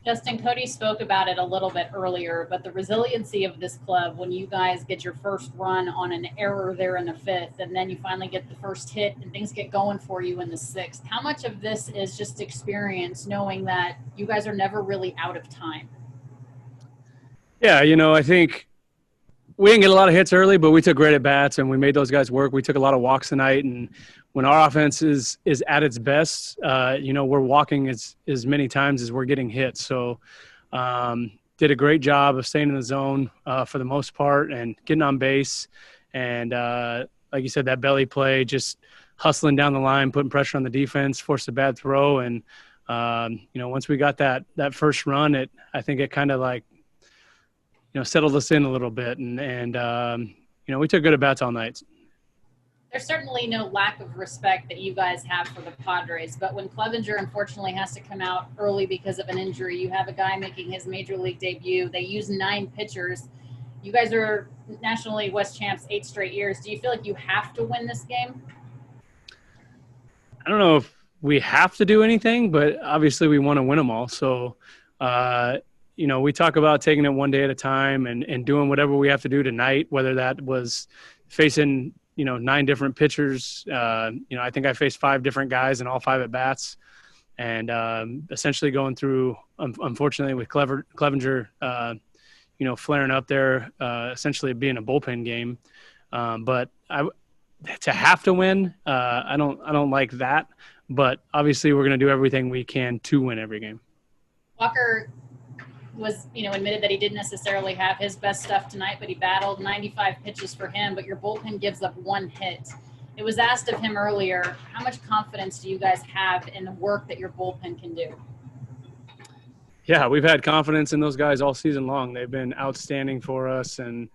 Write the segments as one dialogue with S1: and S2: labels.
S1: Justin, Cody spoke about it a little bit earlier, but the resiliency of this club when you guys get your first run on an error there in the fifth, and then you finally get the first hit and things get going for you in the sixth. How much of this is just experience, knowing that you guys are never really out of time?
S2: Yeah, I think we didn't get a lot of hits early, but we took great at bats and we made those guys work. We took a lot of walks tonight, and when our offense is at its best, we're walking as many times as we're getting hit. So did a great job of staying in the zone for the most part and getting on base. And like you said, that belly play, just hustling down the line, putting pressure on the defense, forced a bad throw. And, once we got that first run, I think it kind of like, settled us in a little bit. And we took good at bats all night.
S1: There's certainly no lack of respect that you guys have for the Padres, but when Clevenger unfortunately has to come out early because of an injury, you have a guy making his major league debut. They use 9 pitchers. You guys are National League West champs 8 straight years. Do you feel like you have to win this game?
S2: I don't know if we have to do anything, but obviously we want to win them all. So, we talk about taking it one day at a time and doing whatever we have to do tonight, whether that was facing – 9 different pitchers. I think I faced 5 different guys and all 5 at bats, and essentially going through, unfortunately, with Clevenger, flaring up there, essentially being a bullpen game. But to have to win, I don't like that. But obviously, we're going to do everything we can to win every game.
S1: Walker was, admitted that he didn't necessarily have his best stuff tonight, but he battled 95 pitches for him, but your bullpen gives up 1 hit. It was asked of him earlier, how much confidence do you guys have in the work that your bullpen can do?
S2: Yeah, we've had confidence in those guys all season long. They've been outstanding for us. And,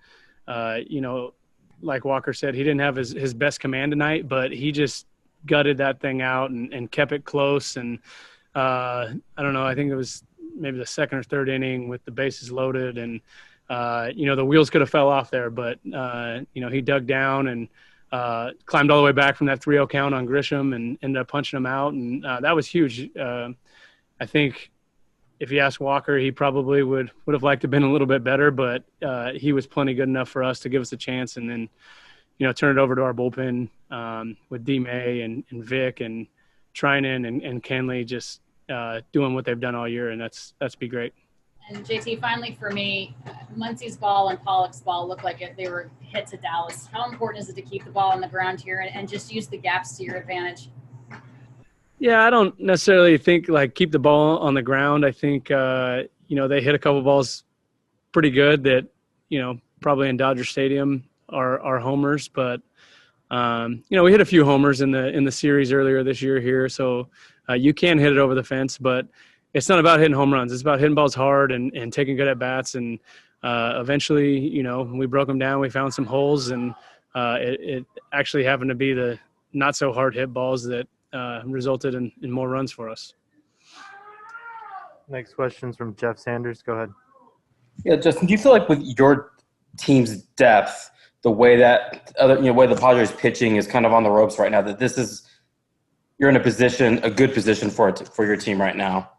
S2: like Walker said, he didn't have his best command tonight, but he just gutted that thing out and kept it close. And I don't know, I think it was maybe the second or third inning with the bases loaded, and the wheels could have fell off there, but he dug down and climbed all the way back from that 3-0 count on Grisham and ended up punching him out, and that was huge. I think if you ask Walker, he probably would have liked to have been a little bit better, but he was plenty good enough for us to give us a chance, and then turn it over to our bullpen with D. May and Vic and Trinan and Kenley just doing what they've done all year, and that's be great.
S1: And JT, finally for me, Muncie's ball and Pollock's ball looked like they were hit to Dallas. How important is it to keep the ball on the ground here and just use the gaps to your advantage?
S2: Yeah, I don't necessarily think like keep the ball on the ground. I think they hit a couple balls pretty good that probably in Dodger Stadium are homers, but we hit a few homers in the series earlier this year here, so you can hit it over the fence, but it's not about hitting home runs. It's about hitting balls hard and taking good at bats. And eventually, we broke them down. We found some holes, and it actually happened to be the not so hard hit balls that resulted in more runs for us.
S3: Next question's from Jeff Sanders. Go ahead.
S4: Yeah, Justin, do you feel like with your team's depth, the way that way the Padres pitching is kind of on the ropes right now, that you're in a good position for your team right now?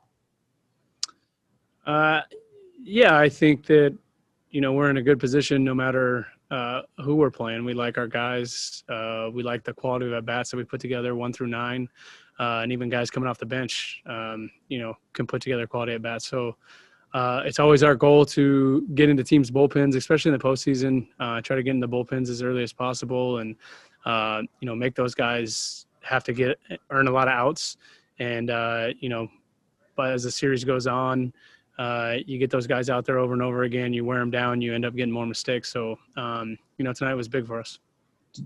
S2: Yeah, I think that, we're in a good position no matter who we're playing. We like our guys. We like the quality of at bats that we put together 1 through 9. And even guys coming off the bench, can put together quality at bats. So it's always our goal to get into teams' bullpens, especially in the postseason, try to get in the bullpens as early as possible and, make those guys have to earn a lot of outs. And, but as the series goes on, you get those guys out there over and over again, you wear them down, you end up getting more mistakes. So, tonight was big for us.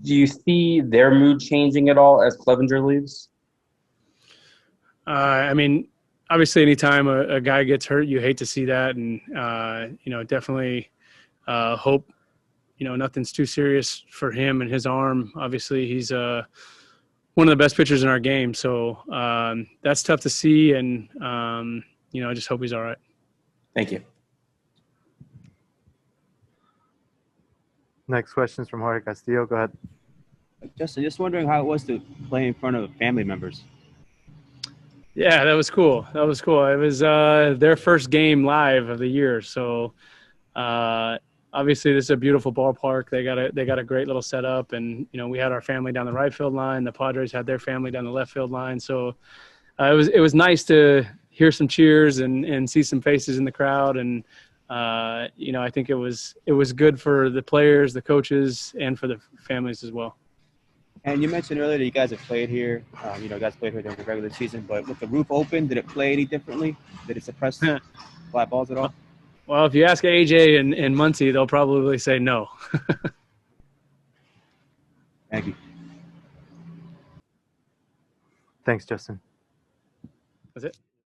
S4: Do you see their mood changing at all as Clevenger leaves?
S2: Obviously anytime a guy gets hurt, you hate to see that. And, definitely hope, nothing's too serious for him and his arm. Obviously he's one of the best pitchers in our game. So that's tough to see. And, I just hope he's all right.
S4: Thank you.
S3: Next question is from Jorge Castillo. Go ahead.
S5: Justin, just wondering how it was to play in front of family members.
S2: Yeah, that was cool. That was cool. It was their first game live of the year. So obviously this is a beautiful ballpark. They got a great little setup, and we had our family down the right field line. The Padres had their family down the left field line. So it was nice to hear some cheers and see some faces in the crowd. And I think it was good for the players, the coaches, and for the families as well.
S5: And you mentioned earlier that you guys have played here. You guys played here during the regular season, but with the roof open, did it play any differently? Did it suppress fly balls at all?
S2: Well, if you ask AJ and Muncie, they'll probably say no.
S5: Thank you.
S3: Thanks, Justin.
S2: That's it.